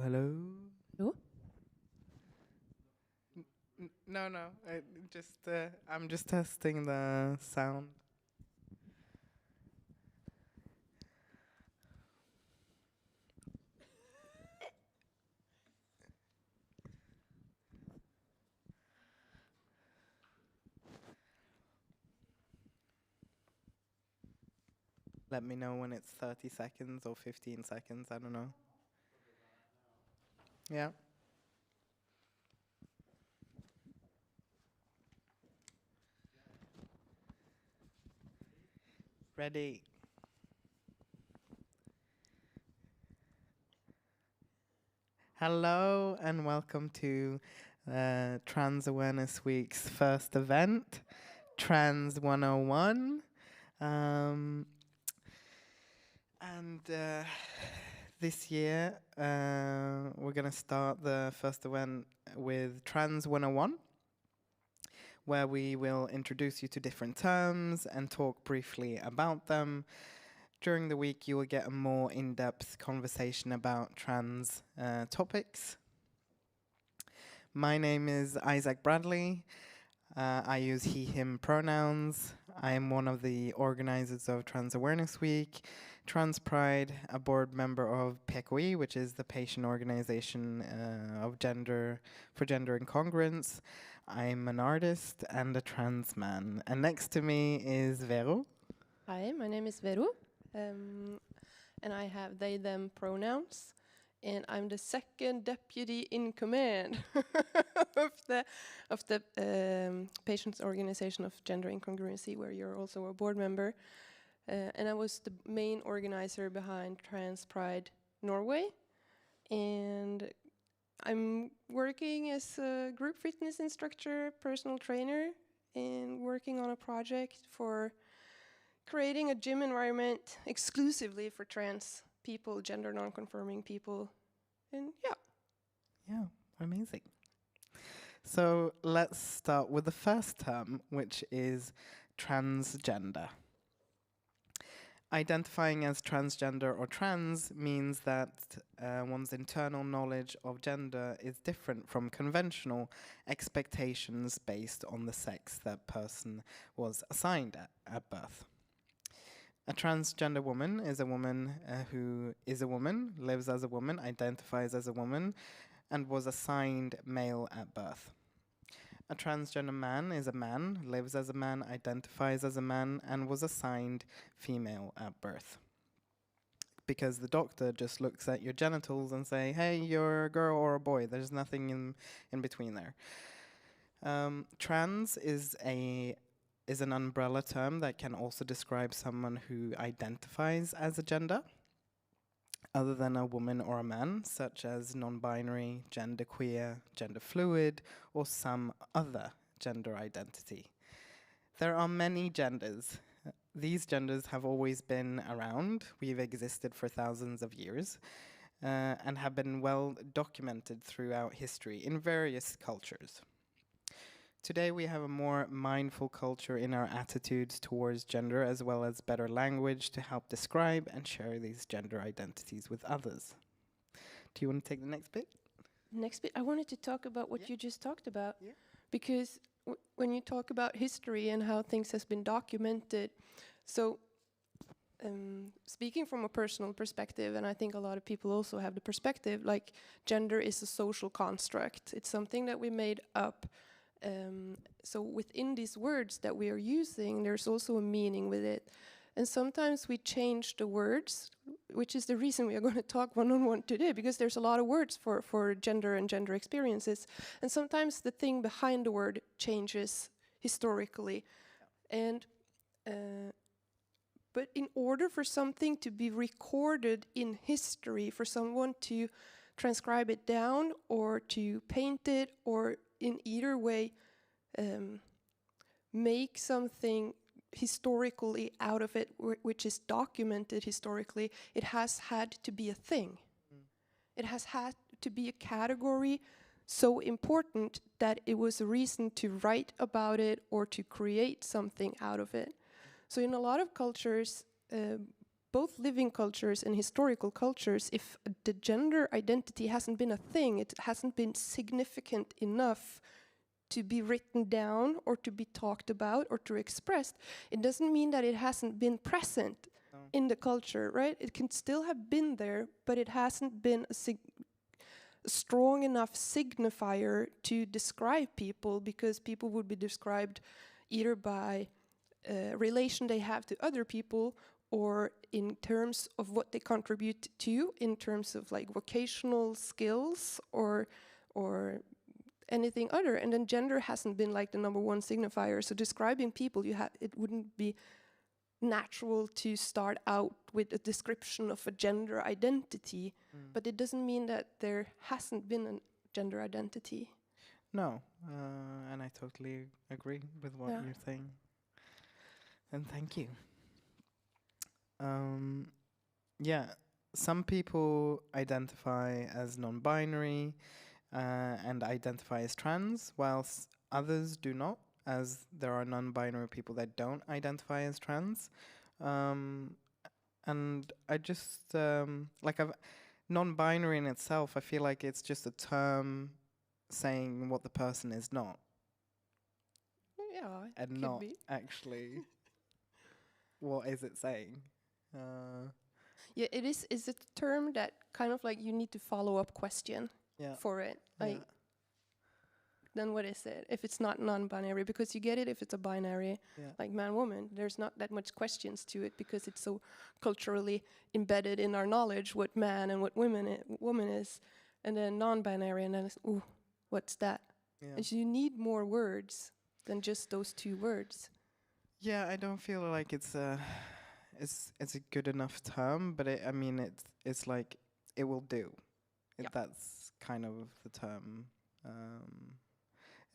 Hello? Hello? No, no. I'm just testing the sound. Let me know when it's 30 seconds or 15 seconds. I don't know. Yeah. Ready. Hello and welcome to Trans Awareness Week's first event, Trans 101. Um, and this year, we're going to start the first event with Trans 101, where we will introduce you to different terms and talk briefly about them. During the week, you will get a more in-depth conversation about trans topics. My name is Isak Bradley. I use he, him pronouns. I am one of the organizers of Trans Awareness Week, Trans Pride, a board member of PKI, which is the patient organization of gender for gender incongruence. I'm an artist and a trans man. And next to me is Vero. Hi, my name is Vero, and I have they, them pronouns, and I'm the second deputy in command of the patients organization of gender incongruency, where you're also a board member, and I was the main organizer behind Trans Pride Norway, and I'm working as a group fitness instructor, personal trainer, and working on a project for creating a gym environment exclusively for trans people, gender non-conforming people, and yeah. Yeah, amazing. So let's start with the first term, which is transgender. Identifying as transgender or trans means that one's internal knowledge of gender is different from conventional expectations based on the sex that person was assigned at birth. A transgender woman is a woman who is a woman, lives as a woman, identifies as a woman, and was assigned male at birth. A transgender man is a man, lives as a man, identifies as a man, and was assigned female at birth. Because the doctor just looks at your genitals and say, "Hey, you're a girl or a boy." There's nothing in between there. Trans is an umbrella term that can also describe someone who identifies as a gender other than a woman or a man, such as non-binary, genderqueer, gender fluid, or some other gender identity. There are many genders. These genders have always been around. We've existed for thousands of years and have been well documented throughout history in various cultures. Today we have a more mindful culture in our attitudes towards gender, as well as better language to help describe and share these gender identities with others. Do you want to take the next bit? Next bit, I wanted to talk about what Yeah. you just talked about, Yeah. because when you talk about history and how things has been documented, so speaking from a personal perspective, and I think a lot of people also have the perspective, like gender is a social construct. It's something that we made up. So within these words that we are using, there's also a meaning with it. And sometimes we change the words, which is the reason we are going to talk one-on-one today, because there's a lot of words for gender and gender experiences. And sometimes the thing behind the word changes historically. And but in order for something to be recorded in history, for someone to transcribe it down or to paint it or in either way make something historically out of it, which is documented historically, it has had to be a thing. It has had to be a category so important that it was a reason to write about it or to create something out of it. So in a lot of cultures, both living cultures and historical cultures, if the gender identity hasn't been a thing, it hasn't been significant enough to be written down or to be talked about or to expressed, it doesn't mean that it hasn't been present in the culture, right? It can still have been there, but it hasn't been a strong enough signifier to describe people, because people would be described either by relation they have to other people, or in terms of what they contribute to, in terms of like vocational skills or anything other. And then gender hasn't been like the number one signifier. So describing people, it wouldn't be natural to start out with a description of a gender identity, but it doesn't mean that there hasn't been a gender identity. No, and I totally agree with what you're saying. And thank you. Some people identify as non-binary and identify as trans, whilst others do not, as there are non-binary people that don't identify as trans. And I just, non-binary in itself, I feel like it's just a term saying what the person is not. Yeah, and not actually what is it saying. Yeah, it is. Is it a term that kind of like you need to follow up question for it? Like, then what is it if it's not non-binary? Because you get it if it's a binary, like man-woman. There's not that much questions to it because it's so culturally embedded in our knowledge what man and what woman is. And then non-binary, and then it's, ooh, what's that? And so you need more words than just those two words. Yeah, I don't feel like it's a good enough term, but it's like it will do. That's kind of the term.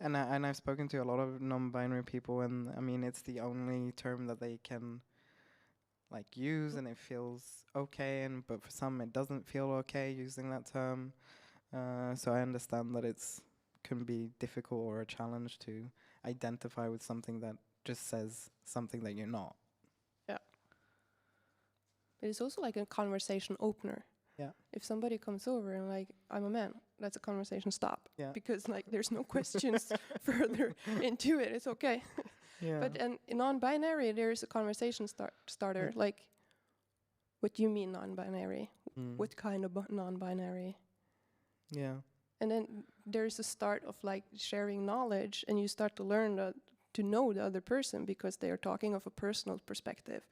And I've spoken to a lot of non-binary people, and I mean it's the only term that they can like use, and it feels okay. But for some, it doesn't feel okay using that term. So I understand that it's can be difficult or a challenge to identify with something that just says something that you're not. Yeah. But it's also like a conversation opener. Yeah. If somebody comes over and like, I'm a man, that's a conversation stop. Yeah. Because like there's no questions further into it. It's okay. Yeah. But in non-binary, there is a conversation starter. Like, what do you mean non-binary? What kind of non-binary? Yeah. And then there's a start of like sharing knowledge, and you start to learn to know the other person because they are talking of a personal perspective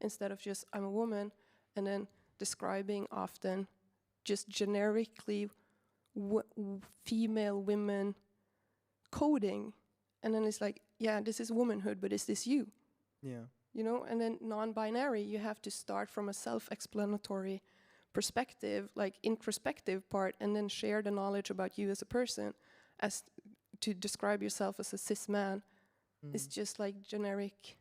instead of just I'm a woman, and then describing often just generically female women coding, and then it's like, yeah, this is womanhood, but is this you? Yeah. You know, and then non-binary, you have to start from a self-explanatory perspective, like introspective part, and then share the knowledge about you as a person. As to describe yourself as a cis man is just like generic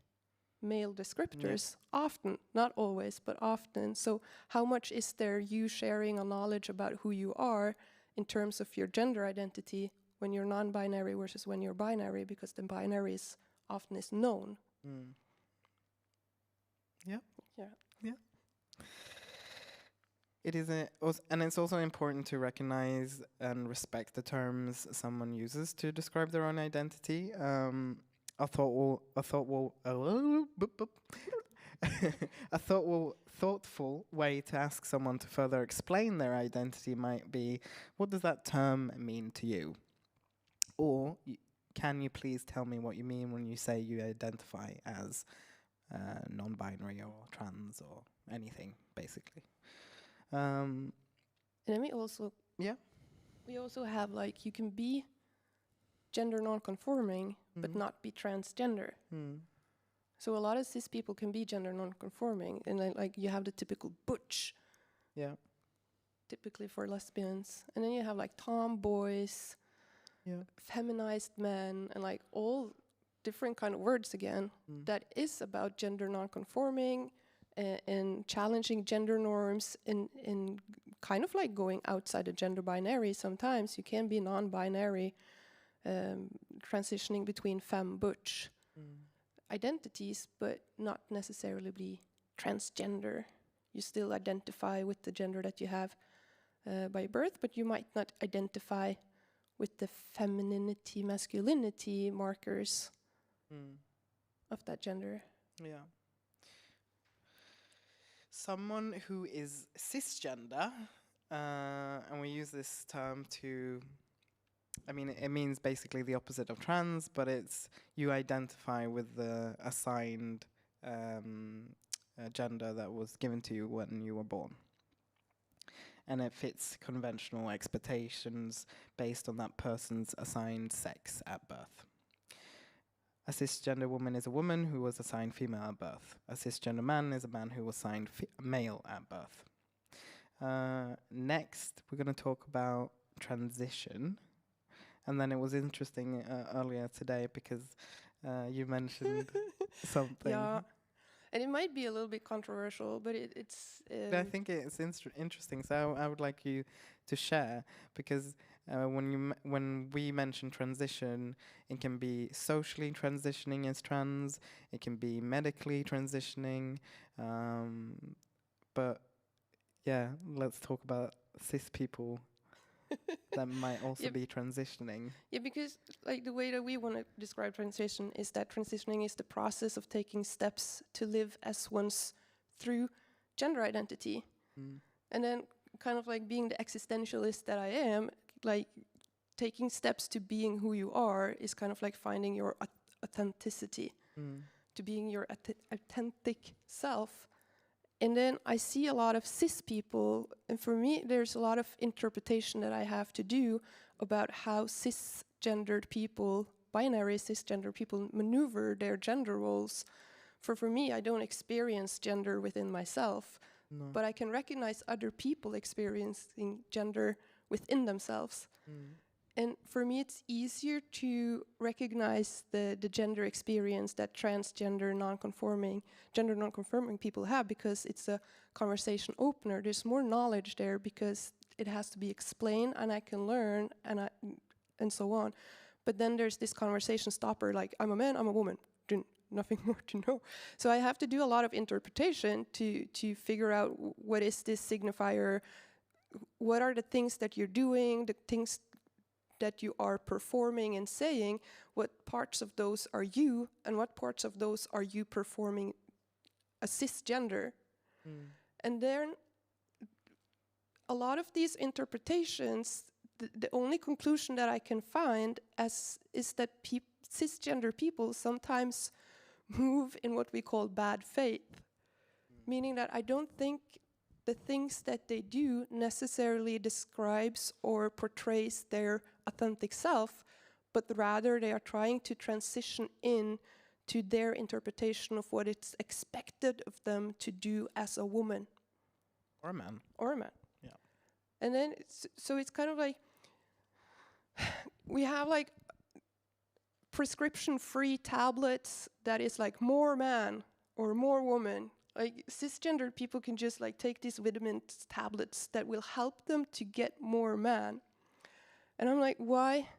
male descriptors, often, not always, but often. So how much is there you sharing a knowledge about who you are in terms of your gender identity when you're non-binary versus when you're binary, because the binary is often is known. Yeah. Yeah. Yeah. It is and it's also important to recognize and respect the terms someone uses to describe their own identity. A thoughtful way to ask someone to further explain their identity might be, what does that term mean to you? Or can you please tell me what you mean when you say you identify as non-binary or trans or anything, basically. And then we also have like, you can be gender non-conforming but not be transgender. So a lot of cis people can be gender non-conforming, and then like you have the typical butch, typically for lesbians, and then you have like tomboys, feminized men, and like all different kind of words again that is about gender non-conforming and challenging gender norms in kind of like going outside the gender binary. Sometimes you can be non-binary, transitioning between femme butch identities, but not necessarily be transgender. You still identify with the gender that you have by birth, but you might not identify with the femininity, masculinity markers of that gender. Yeah. Someone who is cisgender, and we use this term to, I mean, it means basically the opposite of trans, but it's you identify with the assigned gender that was given to you when you were born. And it fits conventional expectations based on that person's assigned sex at birth. A cisgender woman is a woman who was assigned female at birth. A cisgender man is a man who was assigned male at birth. Next, we're going to talk about transition. And then it was interesting earlier today because you mentioned something. Yeah, and it might be a little bit controversial, but it's... But I think it's interesting, so I would like you to share, because when we mention transition, it can be socially transitioning as trans, it can be medically transitioning, but yeah, let's talk about cis people that might also be transitioning. Yeah, because like the way that we want to describe transition is that transitioning is the process of taking steps to live as one's through gender identity. And then kind of like being the existentialist that I am, like taking steps to being who you are is kind of like finding your authenticity, to being your authentic self. And then I see a lot of cis people, and for me, there's a lot of interpretation that I have to do about how cisgendered people, binary cisgender people, maneuver their gender roles. For me, I don't experience gender within myself, but I can recognize other people experiencing gender within themselves. And for me, it's easier to recognize the gender experience that transgender, gender non-conforming people have, because it's a conversation opener. There's more knowledge there because it has to be explained, and I can learn, and so on. But then there's this conversation stopper, like, I'm a man, I'm a woman, nothing more to know. So I have to do a lot of interpretation to figure out what is this signifier, what are the things that you're doing, the things that you are performing and saying, what parts of those are you, and what parts of those are you performing a cisgender. And then a lot of these interpretations, the only conclusion that I can find is that cisgender people sometimes move in what we call bad faith, meaning that I don't think the things that they do necessarily describes or portrays their authentic self, but rather they are trying to transition in to their interpretation of what it's expected of them to do as a woman. Or a man. Or a man. Yeah. And then, so it's kind of like, we have like prescription-free tablets that is like more man or more woman. Like cisgendered people can just like take these vitamin tablets that will help them to get more man. And I'm like, why?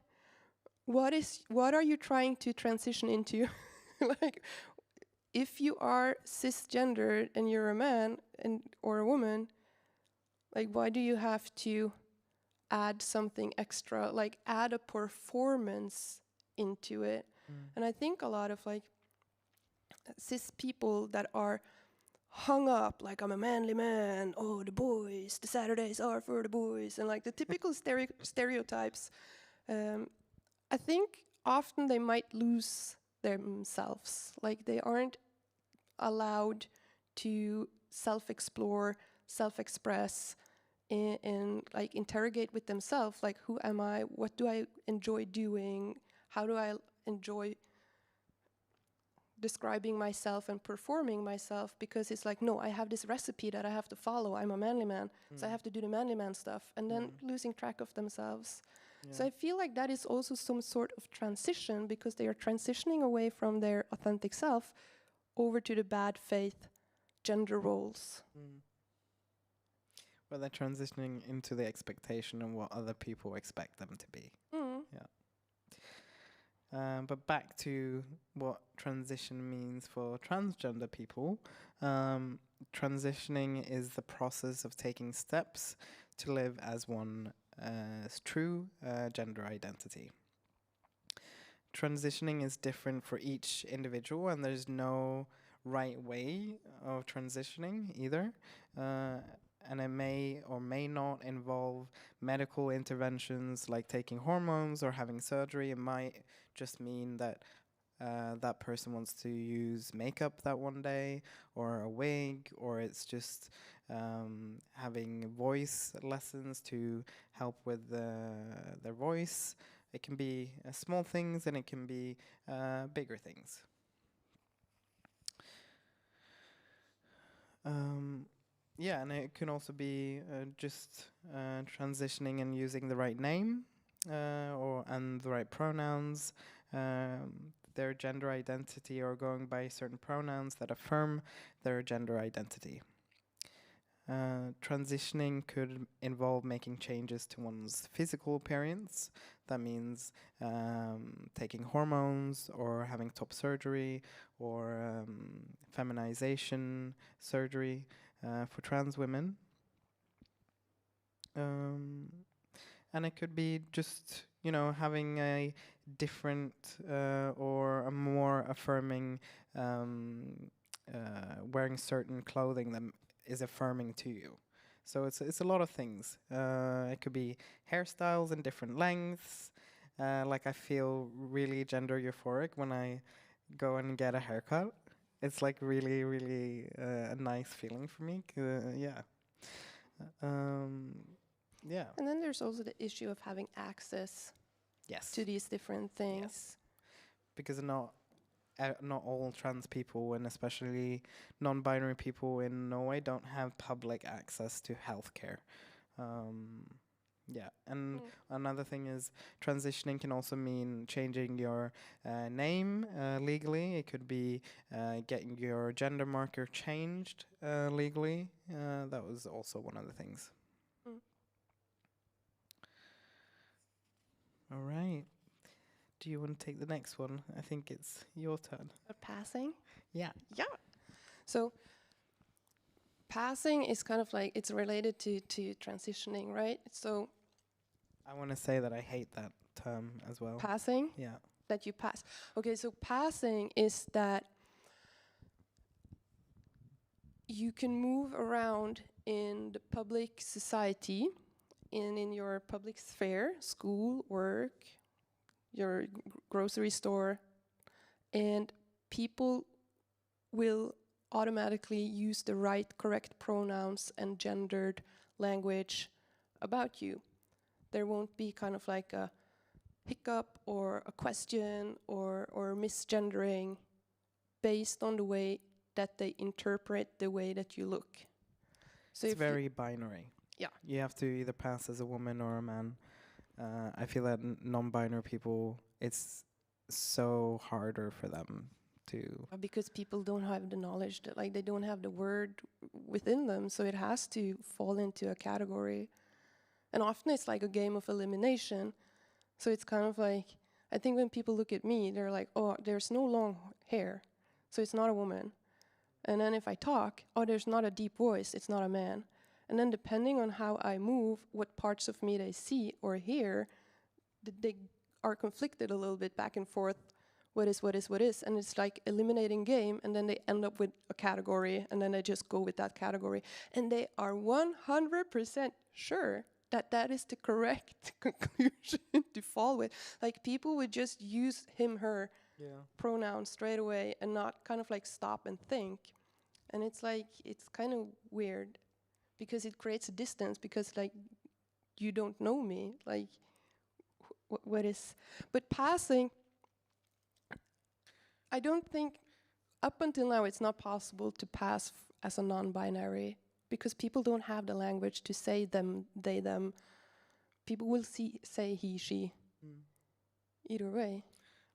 What are you trying to transition into? Like, if you are cisgendered and you're a man or a woman, like, why do you have to add something extra? Like, add a performance into it. And I think a lot of like cis people that are hung up, like, I'm a manly man, oh, the boys, the Saturdays are for the boys, and like the typical stereotypes, I think often they might lose themselves. Like, they aren't allowed to self-explore, self-express, and like interrogate with themselves, like, who am I, what do I enjoy doing, how do I enjoy describing myself and performing myself, because it's like, no, I have this recipe that I have to follow. I'm a manly man, so I have to do the manly man stuff, and then losing track of themselves. Yeah. So I feel like that is also some sort of transition, because they are transitioning away from their authentic self over to the bad faith gender roles. Well, they're transitioning into the expectation of what other people expect them to be. Yeah. But back to what transition means for transgender people. Transitioning is the process of taking steps to live as one's true gender identity. Transitioning is different for each individual, and there's no right way of transitioning either. And it may or may not involve medical interventions like taking hormones or having surgery. It might just mean that that person wants to use makeup that one day or a wig, or it's just having voice lessons to help with their voice. It can be small things and it can be bigger things. Yeah, and it can also be just transitioning and using the right name and the right pronouns, their gender identity, or going by certain pronouns that affirm their gender identity. Transitioning could involve making changes to one's physical appearance. That means taking hormones or having top surgery or feminization surgery for trans women. And it could be just, having a different or a more affirming, wearing certain clothing that is affirming to you. So it's a lot of things. It could be hairstyles in different lengths. Like I feel really gender euphoric when I go and get a haircut. It's like really, really a nice feeling for me. Yeah. Yeah. And then there's also the issue of having access Yes. to these different things. Yes. Because not all trans people, and especially non-binary people in Norway, don't have public access to healthcare. Yeah, and another thing is transitioning can also mean changing your name legally. It could be getting your gender marker changed legally. That was also one of the things. All right. Do you want to take the next one? I think it's your turn. Passing? Yeah. Yeah. So passing is kind of like, it's related to transitioning, right? So I want to say that I hate that term as well. passing? Yeah. That you pass. Okay, so passing is that you can move around in the public society, in your public sphere, school, work, your grocery store, and people will automatically use the right, correct pronouns and gendered language about you. There won't be kind of like a hiccup or a question or misgendering based on the way that they interpret the way that you look. So it's very binary. Yeah. You have to either pass as a woman or a man. I feel that non-binary people, it's so harder for them to... Because people don't have the knowledge, that, like, they don't have the word within them, so it has to fall into a category. And often it's like a game of elimination. So it's kind of like, I think when people look at me, they're like, oh, there's no long hair, so it's not a woman. And then if I talk, oh, there's not a deep voice, it's not a man. And then depending on how I move, what parts of me they see or hear, they are conflicted a little bit back and forth. What is. And it's like eliminating game, and then they end up with a category, and then they just go with that category. And they are 100% sure that that is the correct conclusion to fall with. Like, people would just use him, her pronouns straight away and not kind of like stop and think. And it's like, it's kind of weird because it creates a distance, because like, you don't know me, like what is. But passing, I don't think, up until now it's not possible to pass as a non-binary, because people don't have the language to say them, they, them. People will say he, she. Either way.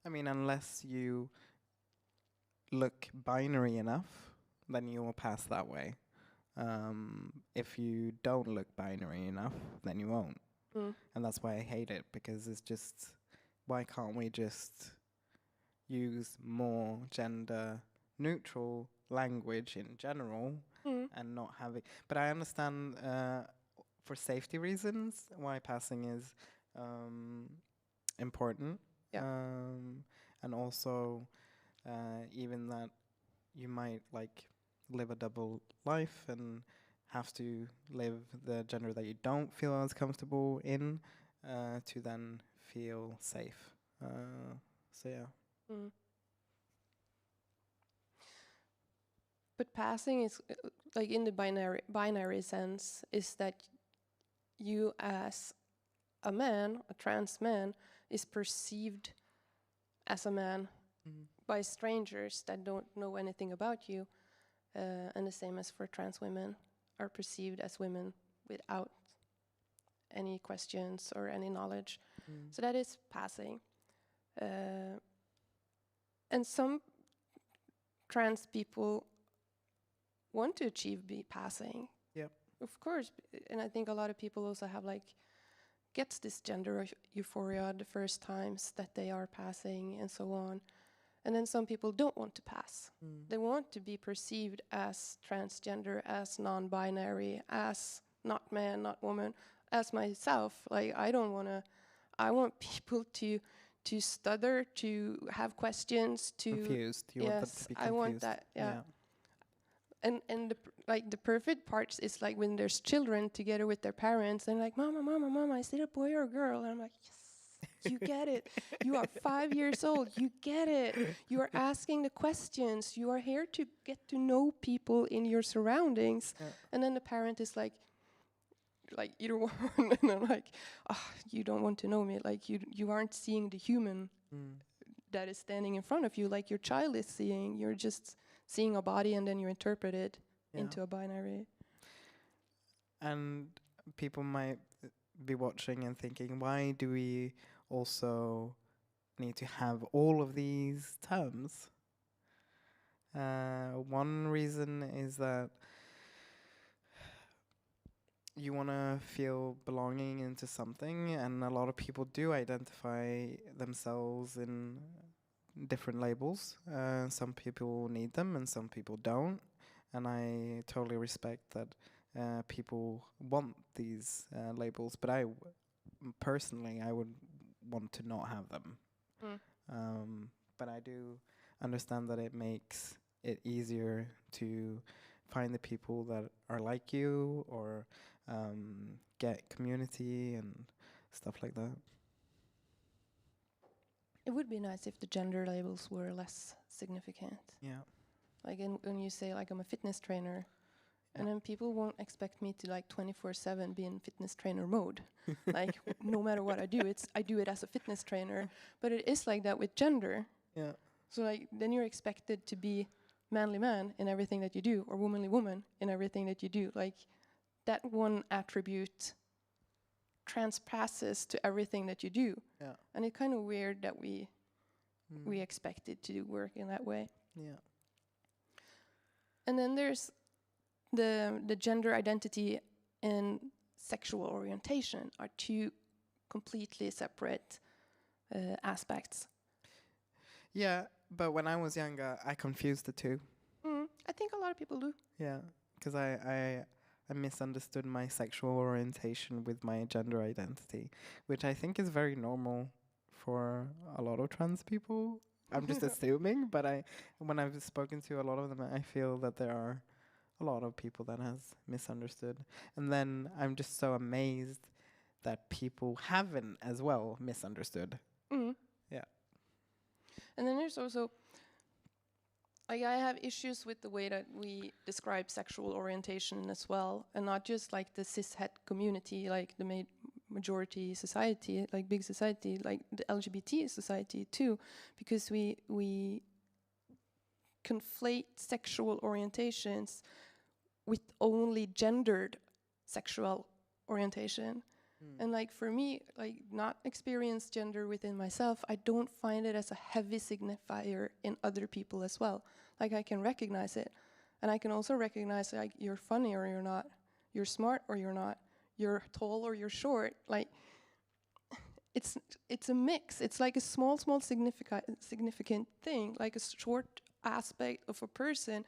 I mean, unless you look binary enough, then you will pass that way. If you don't look binary enough, then you won't. And that's why I hate it, because it's just, why can't we just use more gender neutral language in general and not having. But I understand for safety reasons why passing is important. Yeah. And also even that you might like live a double life and have to live the gender that you don't feel as comfortable in to then feel safe. So yeah. But passing is like in the binary sense is that you as a man, a trans man, is perceived as a man by strangers that don't know anything about you, and the same as for trans women are perceived as women without any questions or any knowledge. So that is passing. And some trans people want to achieve passing. Yep. Of course. And I think a lot of people also have like gets this gender euphoria the first times that they are passing and so on. And then some people don't want to pass. They want to be perceived as transgender, as non-binary, as not man, not woman, as myself. Like I want people to stutter, to have questions, to confused. You want them to be confused. I want that. Yeah. And the perfect part is like when there's children together with their parents and like, mama, is it a boy or a girl? And I'm like, yes, you get it. You are 5 years old. You get it. You are asking the questions. You are here to get to know people in your surroundings. Yeah. And then the parent is like either one, and I'm like, you don't want to know me. Like you aren't seeing the human that is standing in front of you, like your child is seeing. You're just seeing a body and then you interpret it into a binary. And people might be watching and thinking, why do we also need to have all of these terms? One reason is that you want to feel belonging into something, and a lot of people do identify themselves in different labels. Some people need them and some people don't, and I totally respect that people want these labels, but personally I would want to not have them. But I do understand that it makes it easier to find the people that are like you, or get community and stuff like that. It would be nice if the gender labels were less significant. Yeah. Like when you say like I'm a fitness trainer, and then people won't expect me to like 24/7 be in fitness trainer mode. Like no matter what I do it as a fitness trainer. But it is like that with gender. Yeah. So like then you're expected to be manly man in everything that you do, or womanly woman in everything that you do. Like that one attribute transpasses to everything that you do. Yeah. And it's kind of weird that we expect it to work in that way. Yeah. And then there's the gender identity and sexual orientation are two completely separate aspects. Yeah, but when I was younger, I confused the two. I think a lot of people do. Yeah, because I misunderstood my sexual orientation with my gender identity, which I think is very normal for a lot of trans people. I'm just assuming, but when I've spoken to a lot of them, I feel that there are a lot of people that has misunderstood. And then I'm just so amazed that people haven't as well misunderstood. Yeah. And then there's also, like, I have issues with the way that we describe sexual orientation as well, and not just like the cishet community, like the majority society, like big society, like the LGBT society too, because we conflate sexual orientations with only gendered sexual orientation. And like for me, like not experienced gender within myself, I don't find it as a heavy signifier in other people as well. Like I can recognize it. And I can also recognize like you're funny or you're not, you're smart or you're not, you're tall or you're short. Like, it's it's a mix. It's like a small significant thing, like a short aspect of a person.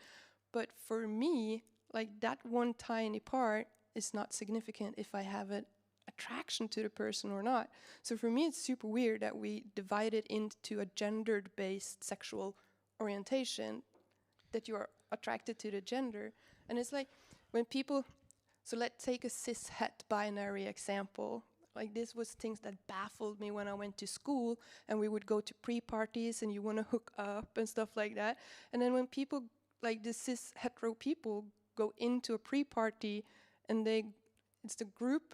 But for me, like that one tiny part is not significant if I have an attraction to the person or not. So for me, it's super weird that we divide it into a gendered-based sexual orientation, that you are attracted to the gender. And it's like when people, so let's take a cis het binary example. Like this was things that baffled me when I went to school, and we would go to pre-parties and you want to hook up and stuff like that. And then when people, like the cis hetero people, go into a pre-party and it's the group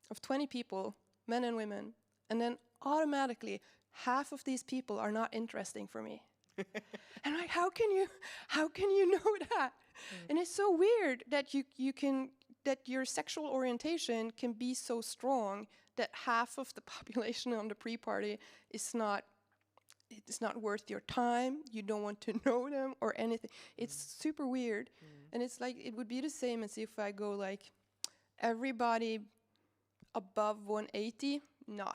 of 20 people, men and women, and then automatically half of these people are not interesting for me. And like, how can you know that? And it's so weird that that your sexual orientation can be so strong that half of the population on the pre-party is not, it's not worth your time. You don't want to know them or anything. It's super weird. And it's like, it would be the same as if I go like, everybody above 180, nah,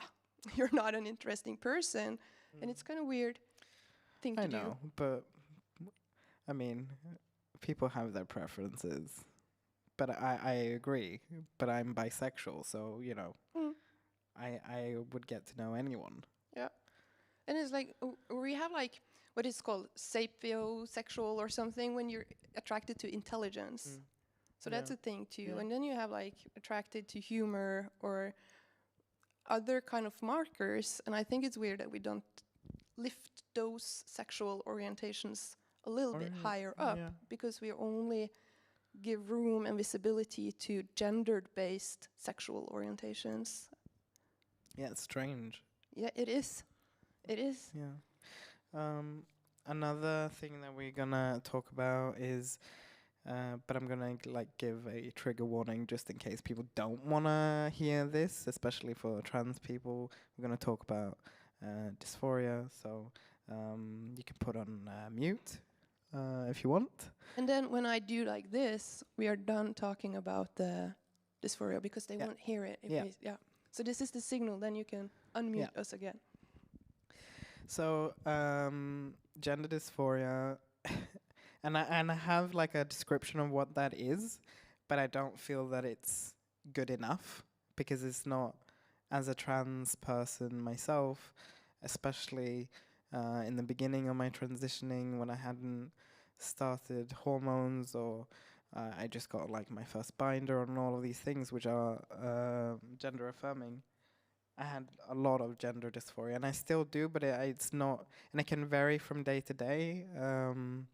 you're not an interesting person. And it's kind of weird thing to do. I know, but I mean, people have their preferences. But I agree. But I'm bisexual, so, you know, I would get to know anyone. Yeah. And it's like, we have like, what is called sapiosexual or something, when you're attracted to intelligence. So that's a thing too. Yeah. And then you have like attracted to humor or other kind of markers. And I think it's weird that we don't lift those sexual orientations a little bit higher up, because we only give room and visibility to gendered-based sexual orientations. Yeah, it's strange. Yeah, it is. It is. Yeah. Another thing that we're gonna talk about is, but I'm gonna like give a trigger warning just in case people don't wanna hear this, especially for trans people. We're gonna talk about dysphoria, so you can put on mute if you want. And then when I do like this, we are done talking about the dysphoria, because they won't hear it. If So this is the signal. Then you can unmute us again. So gender dysphoria, and I have like a description of what that is, but I don't feel that it's good enough, because it's not, as a trans person myself, especially in the beginning of my transitioning, when I hadn't started hormones, or I just got like my first binder and all of these things which are gender affirming. I had a lot of gender dysphoria, and I still do, but it's not, and it can vary from day to day, and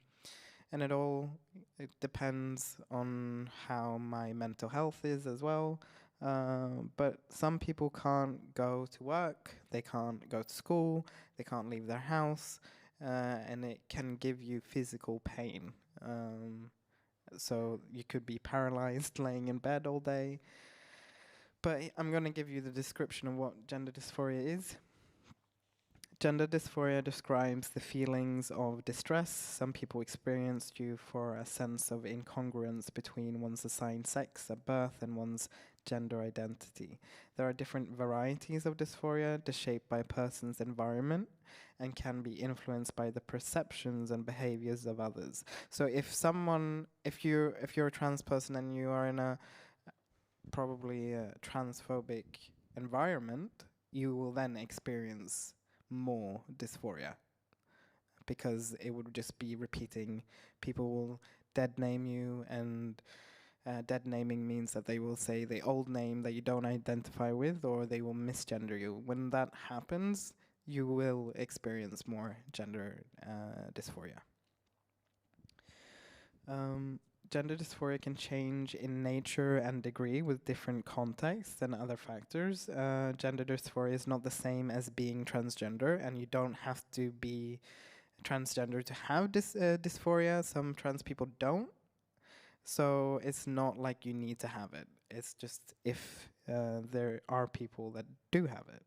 it depends on how my mental health is as well. But some people can't go to work, they can't go to school, they can't leave their house, and it can give you physical pain. So you could be paralyzed laying in bed all day. But I'm going to give you the description of what gender dysphoria is. Gender dysphoria describes the feelings of distress some people experience due for a sense of incongruence between one's assigned sex at birth and one's gender identity. There are different varieties of dysphoria, shaped by a person's environment, and can be influenced by the perceptions and behaviors of others. So if you're a trans person and you are in a probably a transphobic environment, you will then experience more dysphoria, because it would just be repeating. People will dead name you, and dead naming means that they will say the old name that you don't identify with, or they will misgender you. When that happens, you will experience more gender dysphoria. Gender dysphoria can change in nature and degree with different contexts and other factors. Gender dysphoria is not the same as being transgender, and you don't have to be transgender to have dysphoria. Some trans people don't. So it's not like you need to have it. It's just if there are people that do have it.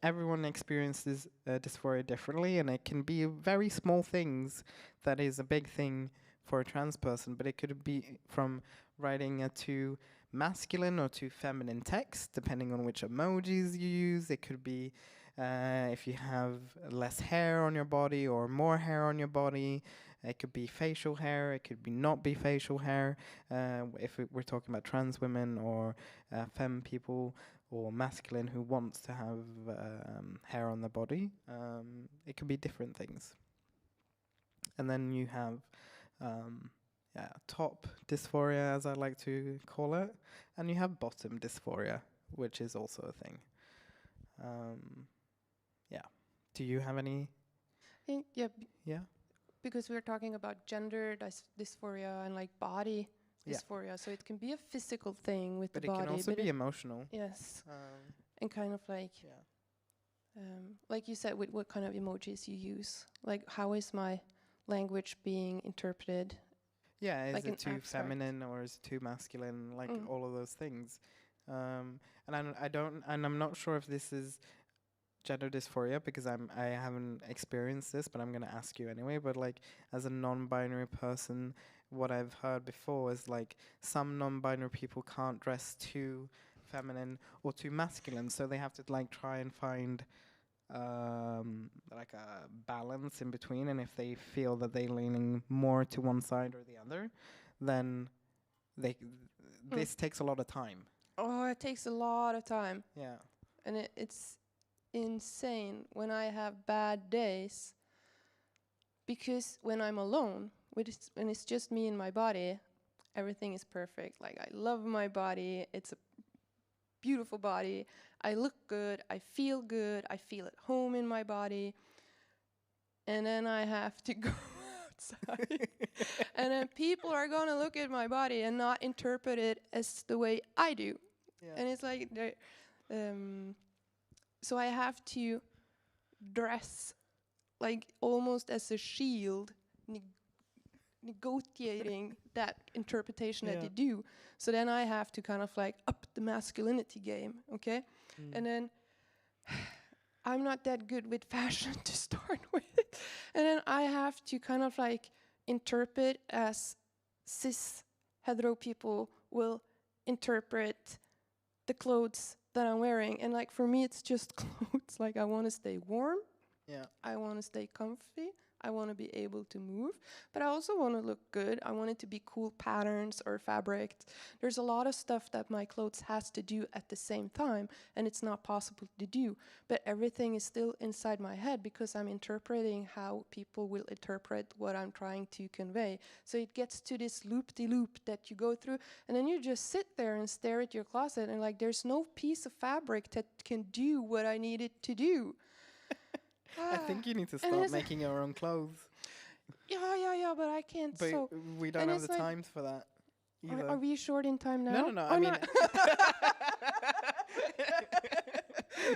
Everyone experiences dysphoria differently, and it can be very small things that is a big thing for a trans person, but it could be from riding a 2 masculine or too feminine text, depending on which emojis you use. It could be if you have less hair on your body or more hair on your body. It could be facial hair. It could be not be facial hair. If we're talking about trans women or femme people or masculine who wants to have hair on their body, it could be different things. And then you have top dysphoria, as I like to call it, and you have bottom dysphoria, which is also a thing. Do you have any? Yeah. Because we're talking about gender dysphoria and like body dysphoria, so it can be a physical thing with the body. But it can also be emotional. Yes. And kind of like, like you said, with what kind of emojis you use. Like, how is my language being interpreted? Yeah, is like it too feminine or is it too masculine? Like all of those things. And I'm not sure if this is gender dysphoria because I haven't experienced this, but I'm gonna ask you anyway. But like, as a non-binary person, what I've heard before is like some non-binary people can't dress too feminine or too masculine, so they have to like try and find like a balance in between. And if they feel that they're leaning more to one side or the other, then this takes a lot of time. Oh, it takes a lot of time. Yeah. And it's insane when I have bad days, because when I'm alone, when it's just me and my body, everything is perfect. Like, I love my body. It's a beautiful body. I look good. I feel good. I feel at home in my body. And then I have to go outside. And then people are going to look at my body and not interpret it as the way I do. Yeah. And it's like, so I have to dress like almost as a shield, negotiating that interpretation that they do. So then I have to kind of like up the masculinity game, okay? And then I'm not that good with fashion to start with. And then I have to kind of like interpret as cis hetero people will interpret the clothes that I'm wearing. And like, for me, it's just clothes. Like, I want to stay warm. Yeah. I want to stay comfy. I want to be able to move, but I also want to look good. I want it to be cool patterns or fabric. There's a lot of stuff that my clothes has to do at the same time, and it's not possible to do. But everything is still inside my head because I'm interpreting how people will interpret what I'm trying to convey. So it gets to this loop-de-loop that you go through, and then you just sit there and stare at your closet, and like, there's no piece of fabric that can do what I need it to do. I think you need to start making your own clothes. Yeah, but I can't. But so we don't have the time for that either. Are we short in time now? No. I mean,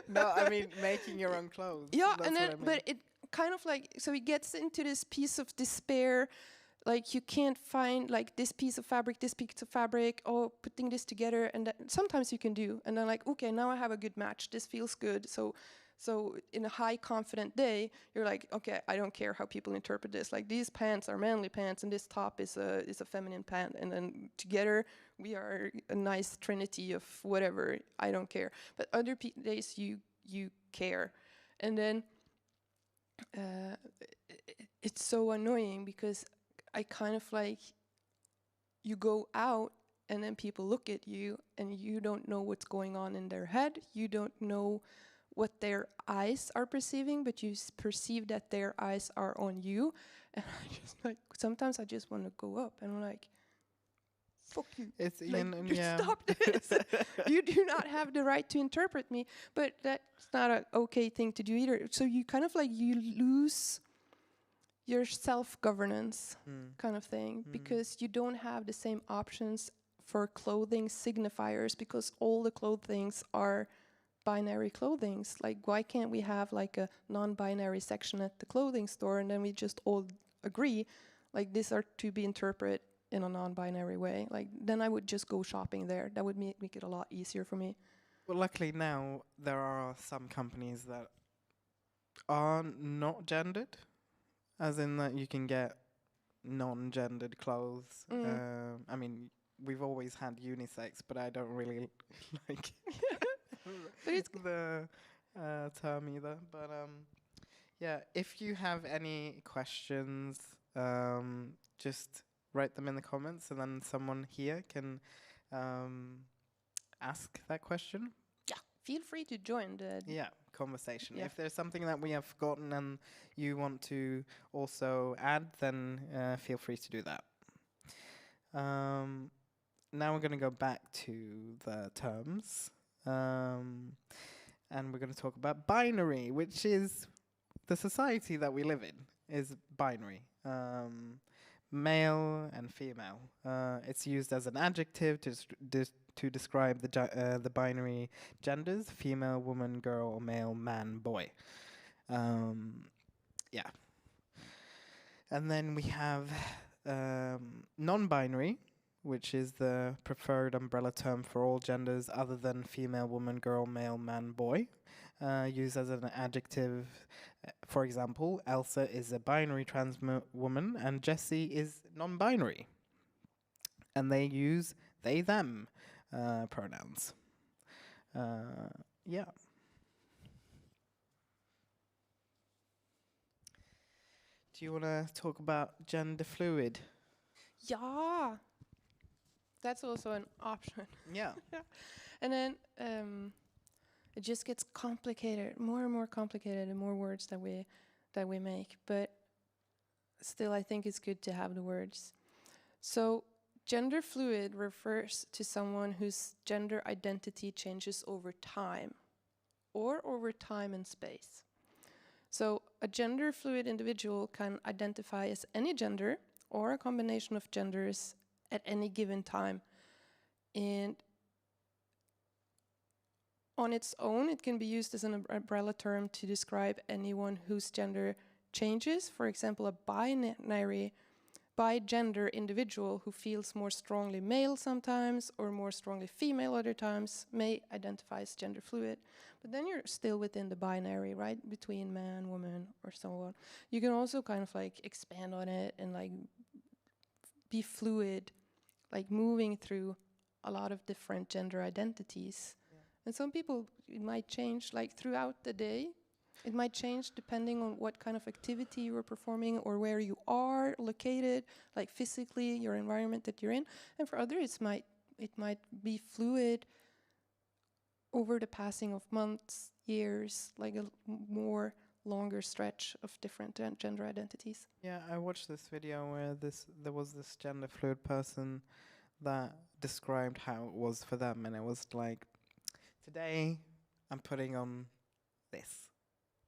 no, I mean making your own clothes. Yeah, That's and then, what I mean. but it kind of like, so it gets into this piece of despair. Like, you can't find like this piece of fabric, oh, putting this together, and sometimes you can do, and then like, okay, now I have a good match. This feels good. So in a high confident day, you're like, okay, I don't care how people interpret this. Like, these pants are manly pants, and this top is a feminine pant, and then together we are a nice trinity of whatever. I don't care. But other days you care, and then it's so annoying because I kind of like, you go out and then people look at you and you don't know what's going on in their head. You don't know what their eyes are perceiving, but you perceive that their eyes are on you. And I just like, sometimes I just want to go up and I'm like, fuck you. It's like, stop this. You do not have the right to interpret me. But that's not an okay thing to do either. So you kind of like, you lose your self-governance kind of thing because you don't have the same options for clothing signifiers because all the clothings are binary clothings. Like, why can't we have like a non-binary section at the clothing store and then we just all agree like these are to be interpreted in a non-binary way? Like, then I would just go shopping there. That would make it a lot easier for me. Well, luckily now there are some companies that are not gendered, as in that you can get non-gendered clothes. I mean, we've always had unisex, but I don't really like But it's the term either. But yeah, if you have any questions, just write them in the comments, and then someone here can ask that question. feel free to join the Yeah, conversation. Yeah. If there's something that we have forgotten and you want to also add, then feel free to do that. Now we're going to go back to the terms. And we're going to talk about binary, which is the society that we live in is binary. Male and female. It's used as an adjective to describe the binary genders: female, woman, girl, male, man, boy. Yeah. And then we have non-binary, which is the preferred umbrella term for all genders other than female, woman, girl, male, man, boy. Used as an adjective. For example, Elsa is a binary trans woman and Jessie is non-binary. And they use they, them pronouns. Yeah. Do you want to talk about gender fluid? Yeah. That's also an option. Yeah. And then it just gets complicated, more and more complicated, the more words that we make. But still, I think it's good to have the words. So gender fluid refers to someone whose gender identity changes over time, or over time and space. So a gender fluid individual can identify as any gender or a combination of genders at any given time. And on its own, it can be used as an umbrella term to describe anyone whose gender changes. For example, a bi-gender individual who feels more strongly male sometimes or more strongly female other times may identify as gender fluid. But then you're still within the binary, right? Between man, woman, or so on. You can also kind of like expand on it and like be fluid, like moving through a lot of different gender identities. Yeah. And some people, it might change like throughout the day. It might change depending on what kind of activity you are performing or where you are located, like physically, your environment that you're in. And for others, it might be fluid over the passing of months, years, like a more longer stretch of different gender identities. Yeah, I watched this video where there was this gender fluid person that described how it was for them, and it was like, today I'm putting on this.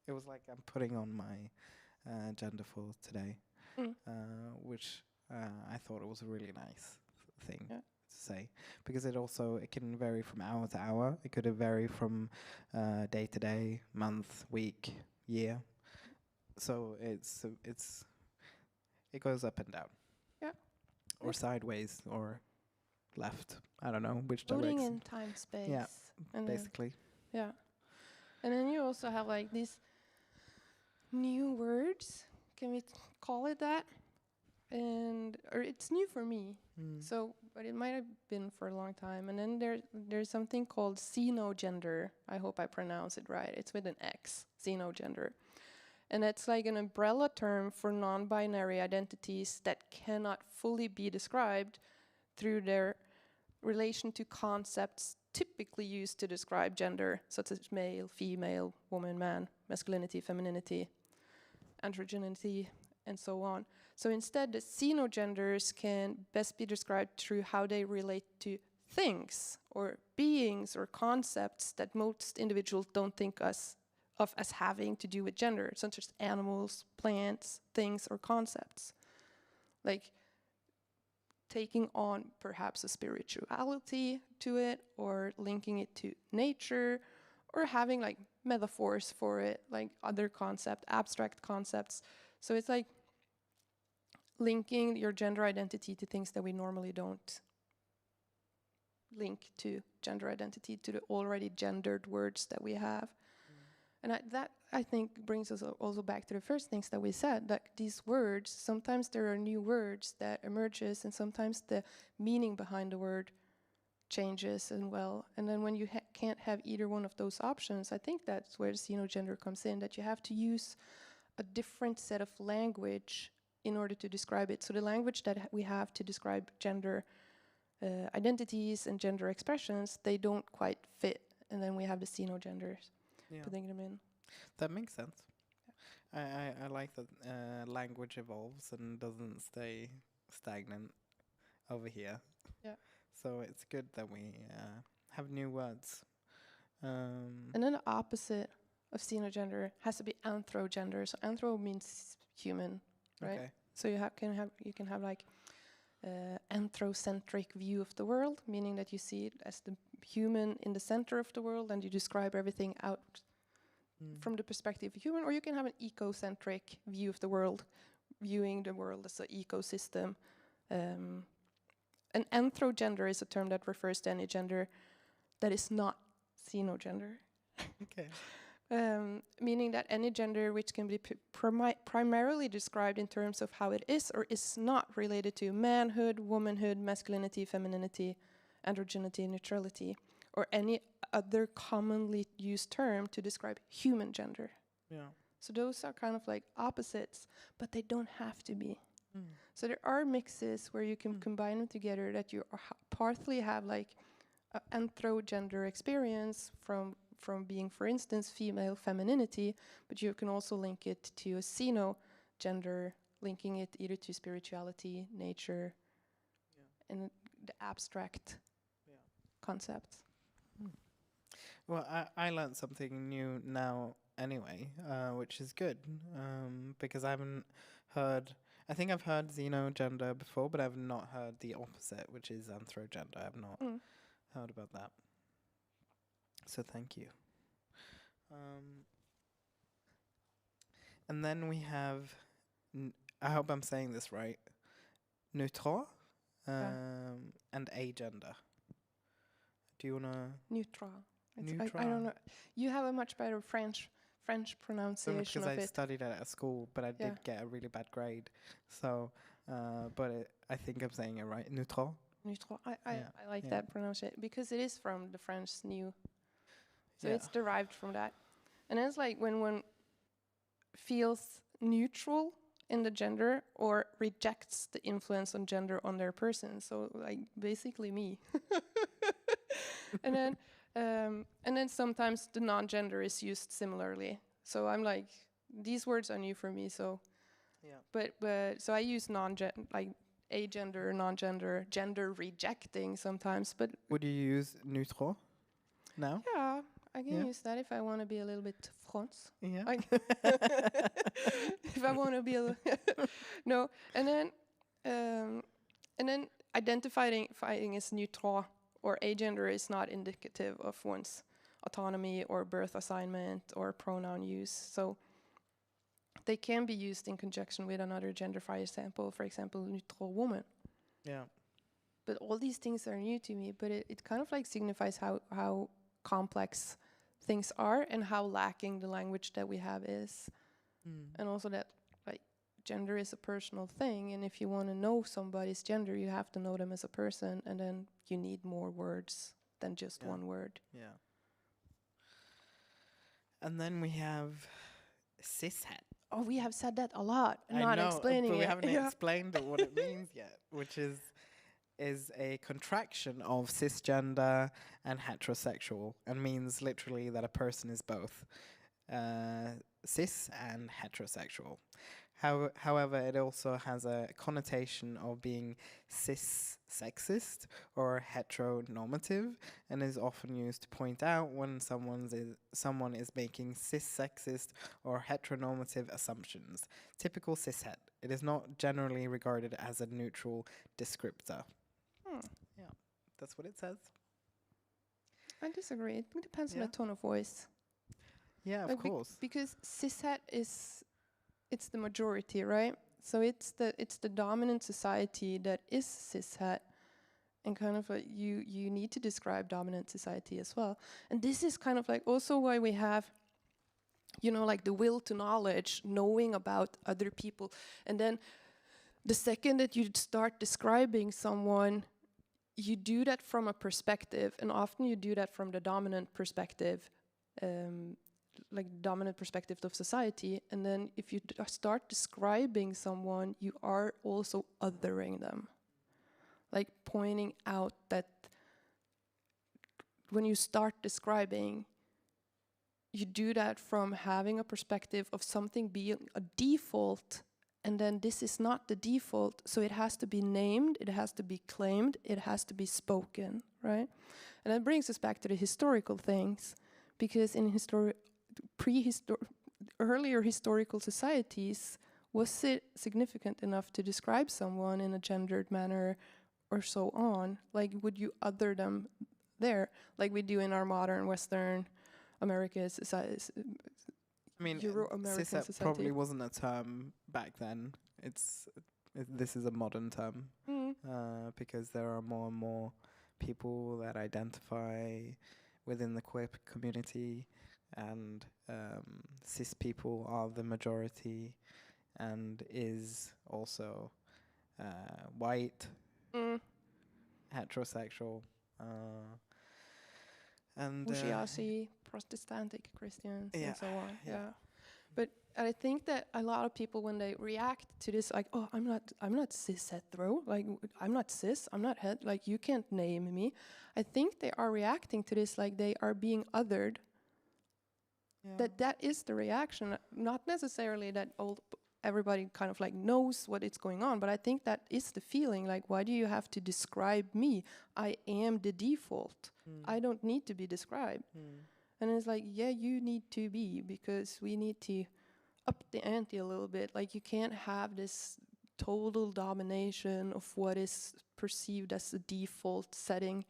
It was like I'm putting on my gender for today, which I thought it was a really nice thing to say, because it can vary from hour to hour. It could vary from day to day, month, week, year. So it goes up and down. Yeah. Or sideways or left. I don't know which Floating direction. in time, space. Yeah, and basically. Yeah. And then you also have like these new words. Can we call it that? Or it's new for me. So, but it might have been for a long time. And then there's something called xenogender. I hope I pronounce it right. It's with an X, xenogender. And it's like an umbrella term for non-binary identities that cannot fully be described through their relation to concepts typically used to describe gender, such as male, female, woman, man, masculinity, femininity, androgyny, and so on. So instead, the xenogenders can best be described through how they relate to things or beings or concepts that most individuals don't think of as having to do with gender, such as animals, plants, things, or concepts. Like taking on perhaps a spirituality to it, or linking it to nature, or having like metaphors for it, like other abstract concepts. So it's like linking your gender identity to things that we normally don't link to gender identity, to the already gendered words that we have. And I think brings us also back to the first things that we said, that these words, sometimes there are new words that emerges, and sometimes the meaning behind the word changes as well. And then when you can't have either one of those options, I think that's where the xenogender comes in, that you have to use a different set of language in order to describe it. So the language that we have to describe gender identities and gender expressions, they don't quite fit. And then we have the xenogenders, putting them in. That makes sense. I like that language evolves and doesn't stay stagnant over here. Yeah. So it's good that we have new words. And then the opposite of xenogender has to be anthrogender. So anthro means human, right? Okay. So you can have like anthrocentric view of the world, meaning that you see it as the human in the center of the world, and you describe everything out from the perspective of human. Or you can have an ecocentric view of the world, viewing the world as an ecosystem. An anthrogender is a term that refers to any gender that is not xenogender. Okay. Meaning that any gender which can be primarily described in terms of how it is or is not related to manhood, womanhood, masculinity, femininity, androgyny, neutrality, or any other commonly used term to describe human gender. Yeah. So those are kind of like opposites, but they don't have to be. So there are mixes where you can combine them together, that you partly have like an anthrogender experience from being, for instance, female femininity, but you can also link it to a xenogender, linking it either to spirituality, nature, and the abstract concepts. Well, I learned something new now anyway, which is good, because I haven't heard... I think I've heard xenogender before, but I've not heard the opposite, which is anthrogender. I've not heard about that. So thank you. And then we have, I hope I'm saying this right, neutral and agender. Do you want to... Neutral. Neutral. I don't know. You have a much better French pronunciation because of I it. studied it at school, but I did get a really bad grade. So, but I think I'm saying it right. Neutral. Neutral. I like that pronunciation because it is from the French new. So it's derived from that. And it's like when one feels neutral in the gender or rejects the influence on gender on their person. So like basically me. And then sometimes the non-gender is used similarly. So I'm like, these words are new for me. So, but so I use like agender, non-gender, gender rejecting sometimes. But would you use neutral now? Yeah, I can use that if I want to be a little bit France. Yeah. If I want to be no, and then identifying as neutral or agender is not indicative of one's autonomy or birth assignment or pronoun use. So they can be used in conjunction with another gender, for example, neutral woman. Yeah. But all these things are new to me, but it kind of like signifies how complex things are and how lacking the language that we have is. And also that like gender is a personal thing, and if you want to know somebody's gender, you have to know them as a person, and then you need more words than just one word. Yeah. And then we have cishet. Oh, we have said that a lot, explaining it. We haven't explained what it means yet, which is a contraction of cisgender and heterosexual, and means literally that a person is both cis and heterosexual. However, it also has a connotation of being cis-sexist or heteronormative, and is often used to point out when someone is making cis-sexist or heteronormative assumptions. Typical cishet. It is not generally regarded as a neutral descriptor. Yeah, that's what it says. I disagree. It depends on the tone of voice. Yeah, of course. Because cishet it's the majority, right? So it's the dominant society that is cishet, and kind of like you need to describe dominant society as well. And this is kind of like also why we have you know, like the will to knowledge, knowing about other people. And then the second that you start describing someone, you do that from a perspective, and often you do that from the dominant perspective, like dominant perspective of society. And then if you start describing someone, you are also othering them, like pointing out that when you start describing, you do that from having a perspective of something being a default, and then this is not the default, so it has to be named, it has to be claimed, it has to be spoken, right? And that brings us back to the historical things, because in earlier historical societies, was it significant enough to describe someone in a gendered manner or so on? Like, would you other them there, like we do in our modern Western America society? I mean, Euro-American cishet society. probably wasn't a term back then. This is a modern term because there are more and more people that identify within the queer community, and cis people are the majority, and is also white, heterosexual, and Bushiasi, Protestantic Christians, yeah, and so on. yeah. Yeah. But I think that a lot of people, when they react to this, like, oh, I'm not cis hetero, like I'm not cis, I'm not het, like you can't name me. I think they are reacting to this like they are being othered. Yeah. That is the reaction, not necessarily that everybody kind of like knows what is going on, but I think that is the feeling, like, why do you have to describe me? I am the default. I don't need to be described. And it's like, yeah, you need to be, because we need to up the ante a little bit. Like, you can't have this total domination of what is perceived as the default setting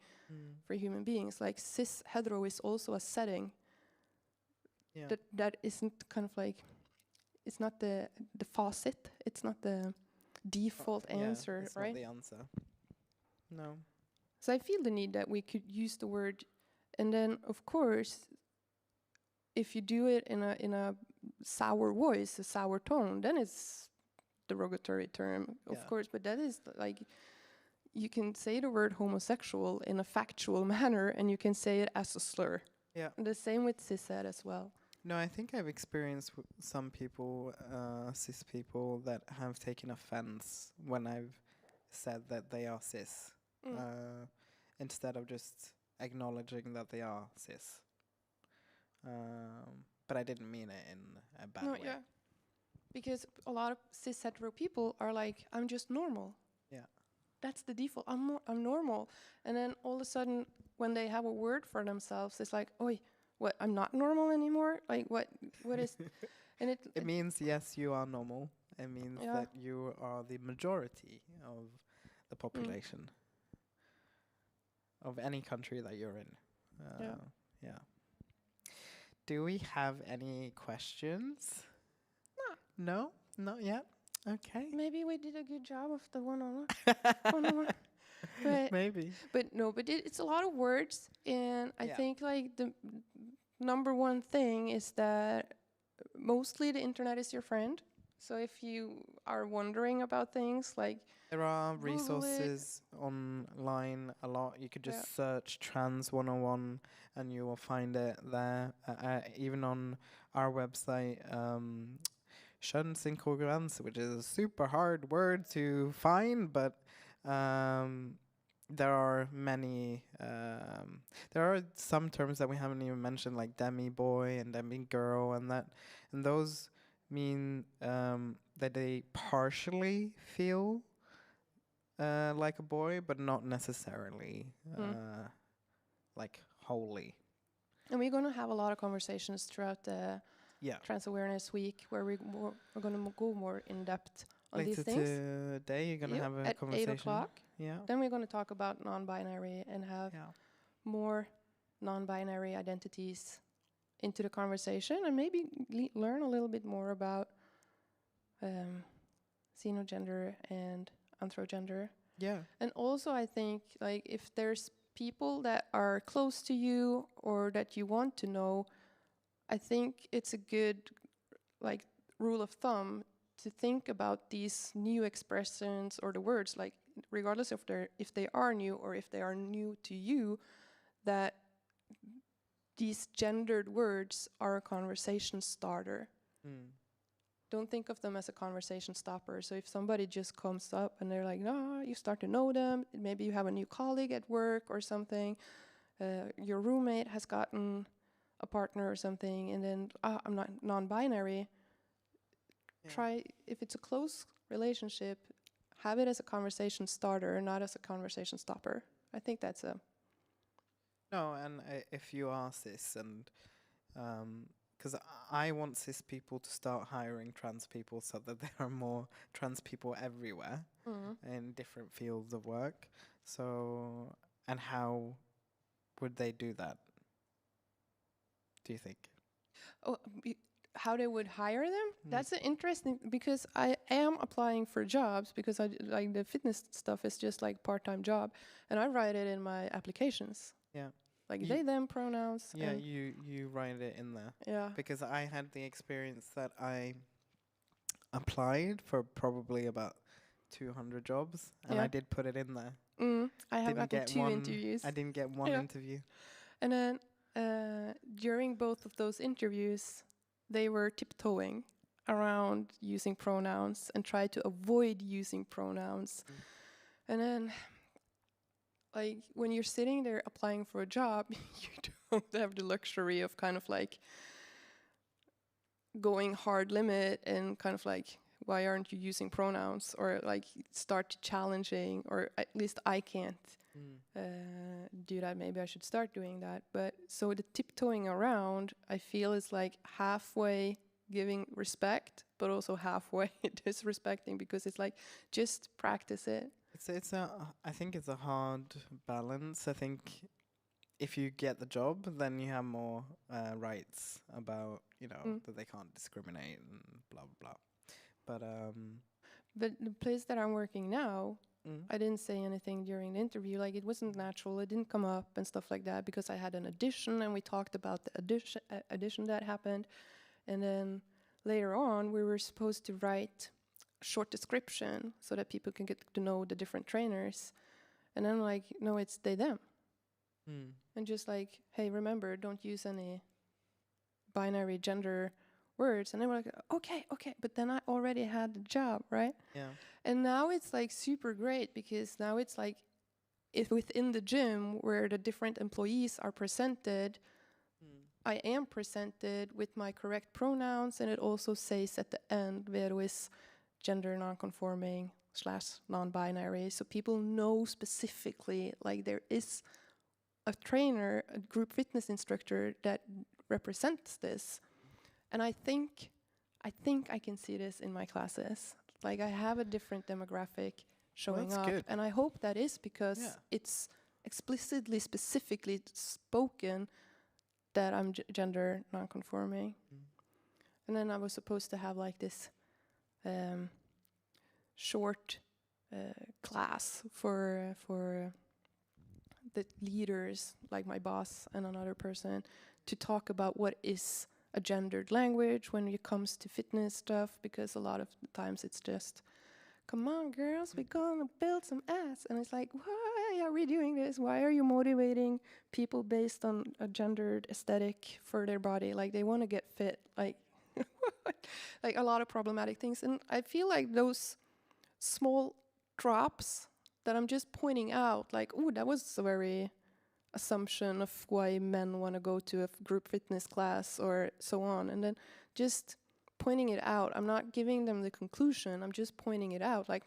for human beings. Like, cis hetero is also a setting. Yeah. That isn't kind of like, it's not the faucet, it's not the default answer, it's right? not the answer. No. So I feel the need that we could use the word, and then of course, if you do it in a sour voice, a sour tone, then it's derogatory term, of course. But that is like, you can say the word homosexual in a factual manner, and you can say it as a slur. Yeah. And the same with cishet as well. No, I think I've experienced some people, cis people, that have taken offense when I've said that they are cis, instead of just acknowledging that they are cis. But I didn't mean it in a bad way. Yeah. Because a lot of cis hetero people are like, I'm just normal. Yeah. That's the default. I'm normal. And then all of a sudden, when they have a word for themselves, it's like, oi, what? I'm not normal anymore. Like, what is? And it means, yes, you are normal. It means that you are the majority of the population of any country that you're in. Yeah. Do we have any questions? No, not yet. Okay. Maybe we did a good job of the one-on-one. But maybe. But no, but it's a lot of words, and I think like the number one thing is that mostly the internet is your friend. So if you are wondering about things, like, there are resources online a lot. You could just search Trans 101 and you will find it there. Even on our website, Könsinkongruens, which is a super hard word to find, but there are many. There are some terms that we haven't even mentioned, like demi boy and demi girl, and those mean that they partially feel like a boy, but not necessarily like wholly. And we're going to have a lot of conversations throughout the Trans Awareness Week, where we're going to go more in depth on Later these things. Today, you're going to have a at conversation. 8 o'clock. Yeah. Then we're going to talk about non-binary and have more non-binary identities into the conversation, and maybe learn a little bit more about xenogender and anthrogender. Yeah. And also, I think, like, if there's people that are close to you or that you want to know, I think it's a good like rule of thumb to think about these new expressions or the words, like regardless if they are new or if they are new to you, that these gendered words are a conversation starter. Don't think of them as a conversation stopper. So if somebody just comes up and they're like, no, you start to know them. Maybe you have a new colleague at work or something. Your roommate has gotten a partner or something, and then I'm not non-binary. Yeah. Try, if it's a close relationship, have it as a conversation starter, not as a conversation stopper. I think that's a... No, and if you are cis, and because I want cis people to start hiring trans people so that there are more trans people everywhere in different fields of work. So, and how would they do that, do you think? Oh, how they would hire them? That's an interesting, because I am applying for jobs because I like the fitness stuff is just like part-time job, and I write it in my applications. Yeah. Like they, them pronouns. Yeah, you write it in there. Yeah. Because I had the experience that I applied for probably about 200 jobs, and I did put it in there. I have gotten 2 interviews. I didn't get one interview. And then during both of those interviews, they were tiptoeing around using pronouns and tried to avoid using pronouns. And then, like, when you're sitting there applying for a job, you don't have the luxury of kind of like going hard limit and kind of like, why aren't you using pronouns? Or like start challenging, or at least I can't do that. Maybe I should start doing that. But so the tiptoeing around, I feel, is like halfway giving respect, but also halfway disrespecting, because it's like, just practice it. I think it's a hard balance. I think if you get the job, then you have more rights about, that they can't discriminate and blah, blah, blah. But the place that I'm working now, I didn't say anything during the interview. Like, it wasn't natural. It didn't come up and stuff like that, because I had an audition and we talked about the audition that happened. And then later on, we were supposed to write a short description so that people can get to know the different trainers. And then like, no, it's they, them. And just like, hey, remember, don't use any binary gender words. And then we're like, okay. But then I already had the job, right? Yeah. And now it's like super great, because now it's like, if within the gym where the different employees are presented, I am presented with my correct pronouns, and it also says at the end, Vero is gender non-conforming / non-binary. So people know specifically, like, there is a trainer, a group fitness instructor that represents this. And I think I can see this in my classes. Like, I have a different demographic showing up. Good. And I hope that is because it's explicitly, specifically spoken that I'm gender non-conforming. And then I was supposed to have like this short class for the leaders, like my boss and another person, to talk about what is a gendered language when it comes to fitness stuff, because a lot of the times it's just, come on girls, we're gonna build some ass. And it's like, why are we doing this? Why are you motivating people based on a gendered aesthetic for their body? Like, they want to get fit, like like a lot of problematic things. And I feel like those small drops that I'm just pointing out, like, oh, that was a very assumption of why men want to go to a group fitness class or so on. And then just pointing it out. I'm not giving them the conclusion. I'm just pointing it out, like,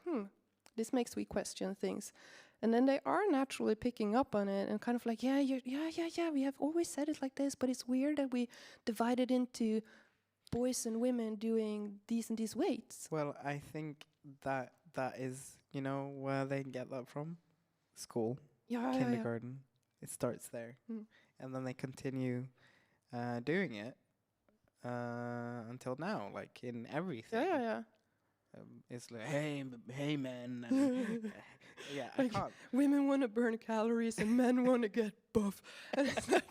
this makes me question things. And then they are naturally picking up on it and kind of like, yeah, we have always said it like this, but it's weird that we divide it into boys and women doing these and these weights. Well, I think that is, where they get that from. School. Kindergarten. It starts there. And then they continue doing it until now, like in everything. Yeah. It's like, hey, man. Yeah, like, I can't. Women want to burn calories and men want to get buff. And it's like,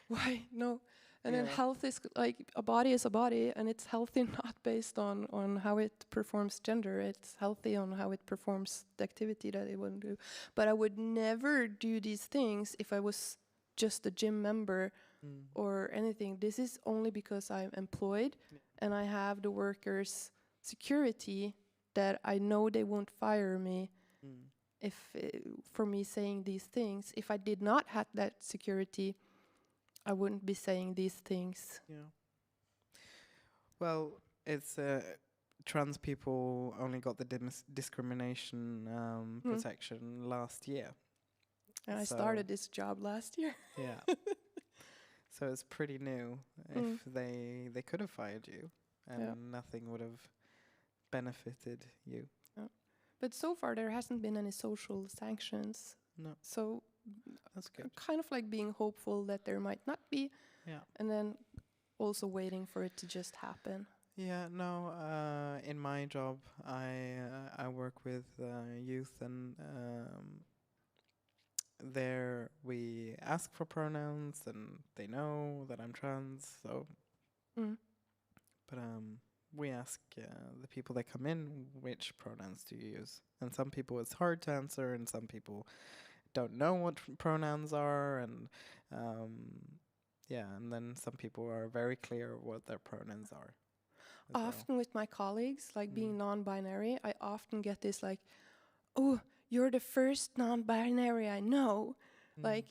why? No. And then Yeah. health is like a body is a body, and it's healthy not based on how it performs gender. It's healthy on how it performs the activity that it would do. But I would never do these things if I was just a gym member Mm. or anything. This is only because I'm employed and I have the workers' security that I know they won't fire me Mm. if for me saying these things. If I did not have that security, I wouldn't be saying these things. Yeah. Well, it's trans people only got the discrimination protection last year. And I So- started this job last year. Yeah. So it's pretty new. Mm. If they could have fired you, and Yeah. nothing would have benefited you. But so far there hasn't been any social sanctions. No, So that's good. kind of like being hopeful that there might not be, Yeah. and then also waiting for it to just happen. Yeah. No. In my job, I work with youth, and there we ask for pronouns, and they know that I'm trans. So, Mm. but we ask the people that come in, which pronouns do you use? And some people it's hard to answer, and some people don't know what pronouns are, and yeah, and then some people are very clear what their pronouns are. as well. Often with my colleagues, like being Mm. non-binary, I often get this like, "Oh, you're the first non-binary I know. Mm. Like,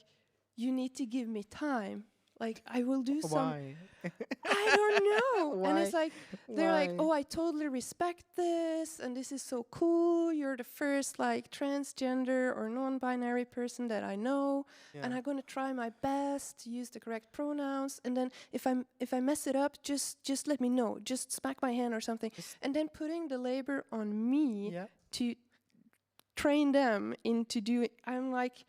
you need to give me time. Like, I will do some." Why? I don't know. And it's Why? like they're like, Why? "Oh, I totally respect this, and this is so cool. You're the first like transgender or non-binary person that I know, and Yeah. I'm gonna try my best to use the correct pronouns. And then if I mess it up, just let me know. Just smack my hand or something. Just- And then putting the labor on me Yeah. to train them into doing. I'm like,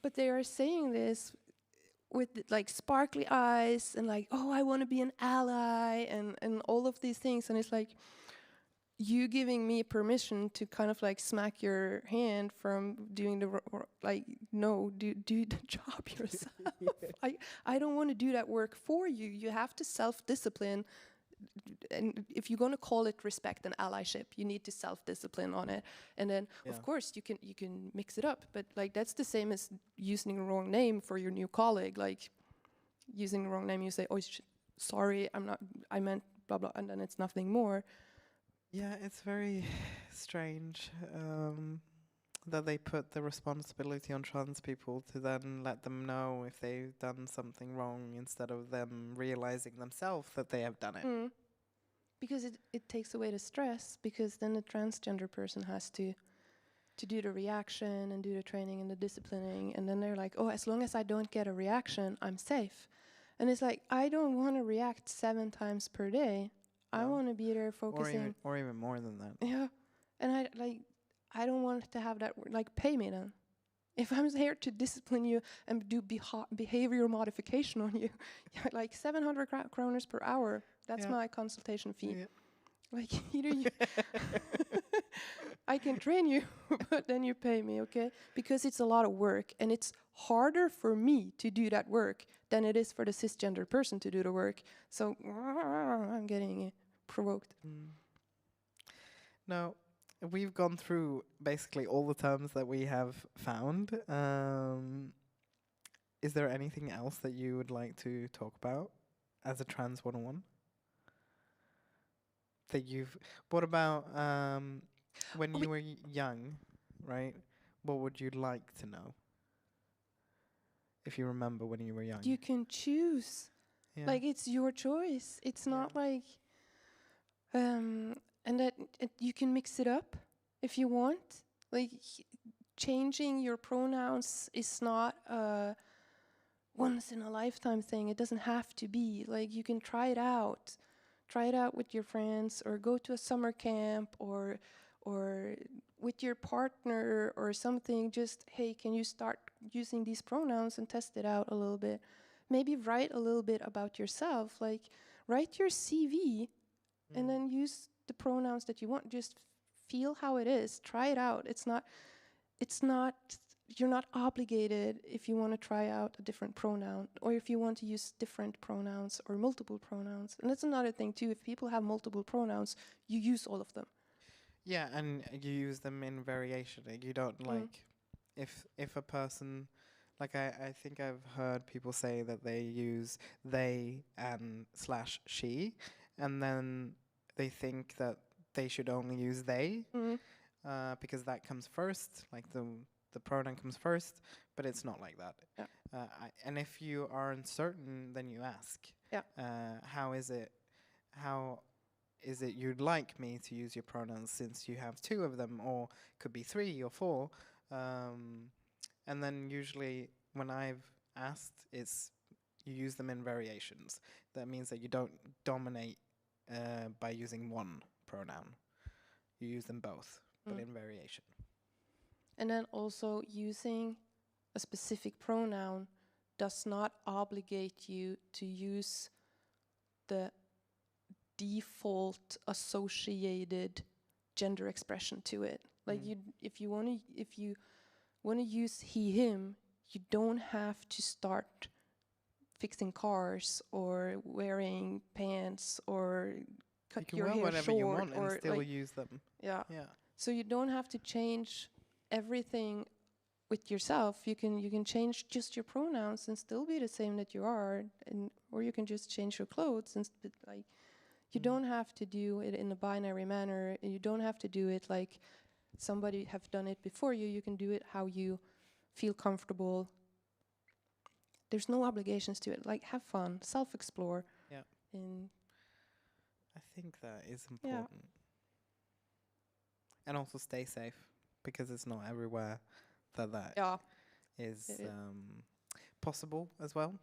but they are saying this with like sparkly eyes and like, oh, I want to be an ally and all of these things. And it's like you giving me permission to kind of like smack your hand from doing the like, no, do the job yourself. I don't want to do that work for you. You have to self-discipline. And if you're going to call it respect and allyship, you need to self-discipline on it. And then Yeah. of course you can mix it up, but like that's the same as using the wrong name for your new colleague. Like using the wrong name, you say, "Oh, sorry, I meant blah blah," and then it's nothing more. Yeah, it's very strange that they put the responsibility on trans people to then let them know if they've done something wrong instead of them realizing themselves that they have done it. Because it takes away the stress, because then the transgender person has to do the reaction and do the training and the disciplining, and then they're like, "Oh, as long as I don't get a reaction, I'm safe." And it's like, I don't want to react 7 times per day. I No. want to be there focusing. Or even more than that. Yeah. And I don't want to have that like, pay me then. If I'm here to discipline you and do behavior modification on you, like 700 kroners per hour, that's Yeah. my consultation fee. Yeah. Like, either you I can train you, but then you pay me, okay? Because it's a lot of work, and it's harder for me to do that work than it is for the cisgender person to do the work. So I'm getting provoked. Now, we've gone through basically all the terms that we have found. Is there anything else that you would like to talk about as a Trans 101? What about when you were young, right? What would you like to know? If you remember when you were young. You can choose. Yeah. Like, it's your choice. It's not like and that you can mix it up if you want. Like, changing your pronouns is not a once in a lifetime thing. It doesn't have to be. Like, you can try it out. Try it out with your friends, or go to a summer camp, or with your partner or something. Just, hey, can you start using these pronouns and test it out a little bit? Maybe write a little bit about yourself. Like, write your CV and then use the pronouns that you want. Just feel how it is. Try it out. It's not you're not obligated if you want to try out a different pronoun or if you want to use different pronouns or multiple pronouns. And that's another thing too. If people have multiple pronouns, you use all of them. Yeah, and you use them in variation. Like, you don't like if a person, like I think I've heard people say that they use they and slash she, and then they think that they should only use they because that comes first, like the pronoun comes first, but it's not like that. Yeah. And if you are uncertain, then you ask. Yeah. How is it? How is it you'd like me to use your pronouns since you have two of them, or could be three or four? And then usually when I've asked, it's you use them in variations. That means that you don't dominate by using one pronoun. You use them both, but in variation. And then also using a specific pronoun does not obligate you to use the default associated gender expression to it. Like if you want to use he him, you don't have to start fixing cars or wearing pants or cut your hair whatever short you want or and still like, use them. yeah. Yeah. So you don't have to change everything with yourself. You can change just your pronouns and still be the same that you are, and or you can just change your clothes and like you don't have to do it in a binary manner. And you don't have to do it like somebody have done it before you. You can do it how you feel comfortable. There's no obligations to it. Like have fun, self-explore. Yeah. And I think that is important. And also stay safe, because it's not everywhere that is possible as well.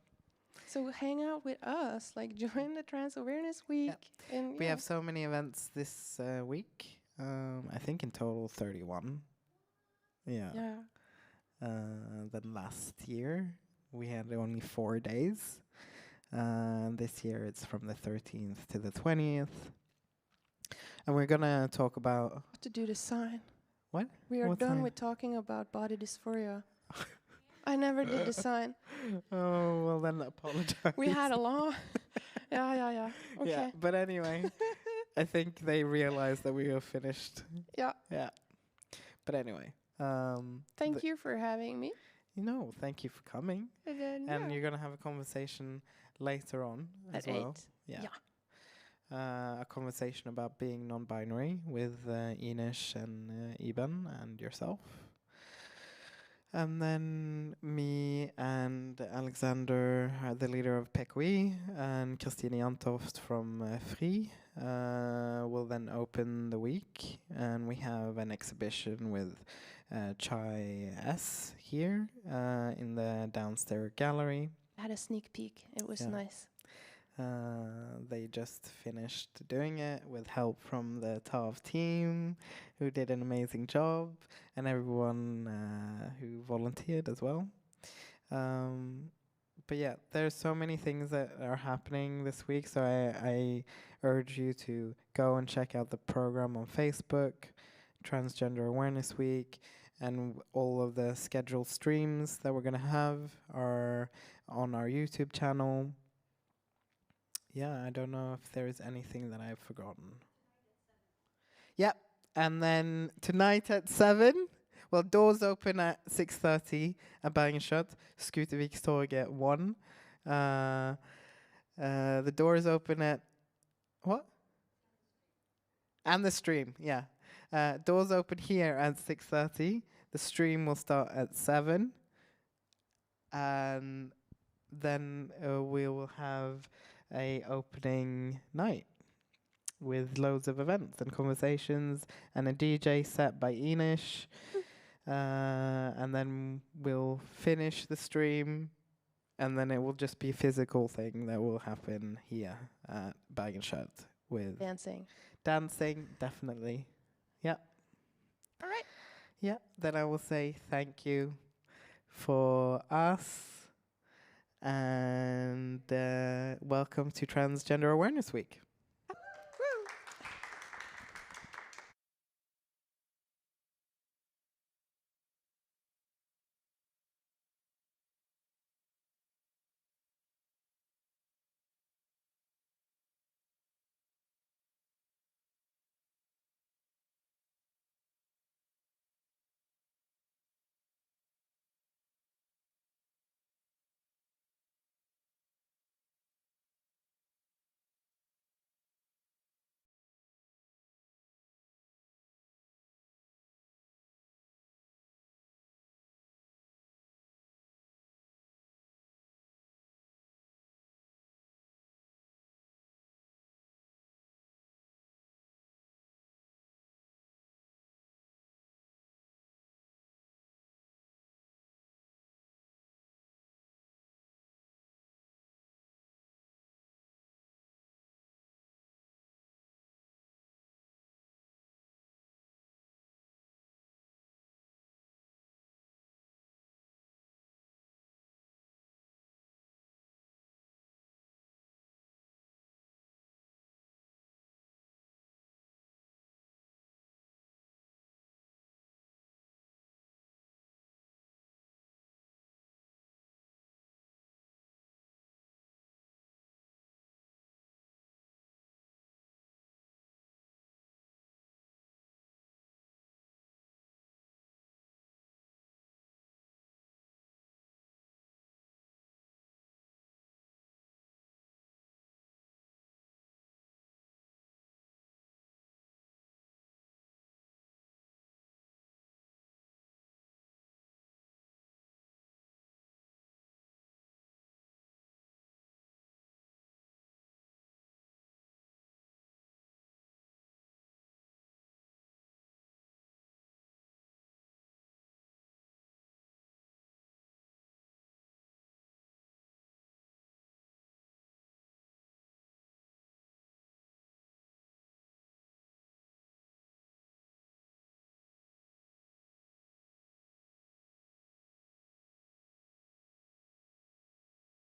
So hang out with us, like join the Trans Awareness Week. Yeah. And we have so many events this week. I think in total 31. Yeah. Yeah. Then last year we had only 4 days. This year it's from the 13th to the 20th. And we're gonna talk about To do the sign. what? We are What done sign? with talking about body dysphoria. I never did the sign. Oh, well then apologize. We had a long. Yeah. Okay. Yeah, but anyway, I think they realized that we were finished. Yeah. Yeah. But anyway, Thank you for having me. thank you for coming. And then, And you're gonna have a conversation later on at as well. 8. Yeah. A conversation about being non-binary with Inish and Iben and yourself. And then me and Alexander, the leader of PKI, and Christine Jantoft from Fri will then open the week. And we have an exhibition with Chai S here in the downstairs gallery. I had a sneak peek. It was nice. They just finished doing it with help from the TAV team, who did an amazing job, and everyone who volunteered as well. But yeah, there's so many things that are happening this week, so I urge you to go and check out the program on Facebook, Transgender Awareness Week, and all of the scheduled streams that we're going to have are on our YouTube channel. Yeah, I don't know if there is anything that I've forgotten. Yep, and then tonight at 7, well, doors open at 6:30 at Bergenskjøtt, Skutervikstorget at 1. The doors open at, what? And the stream, yeah. Doors open here at 6:30. The stream will start at 7. And then we will have a opening night with loads of events and conversations and a DJ set by Inish. And then we'll finish the stream, and then it will just be a physical thing that will happen here at Bergenskjøtt with dancing, definitely. Yeah. All right. Yeah, then I will say thank you for us. And welcome to Transgender Awareness Week.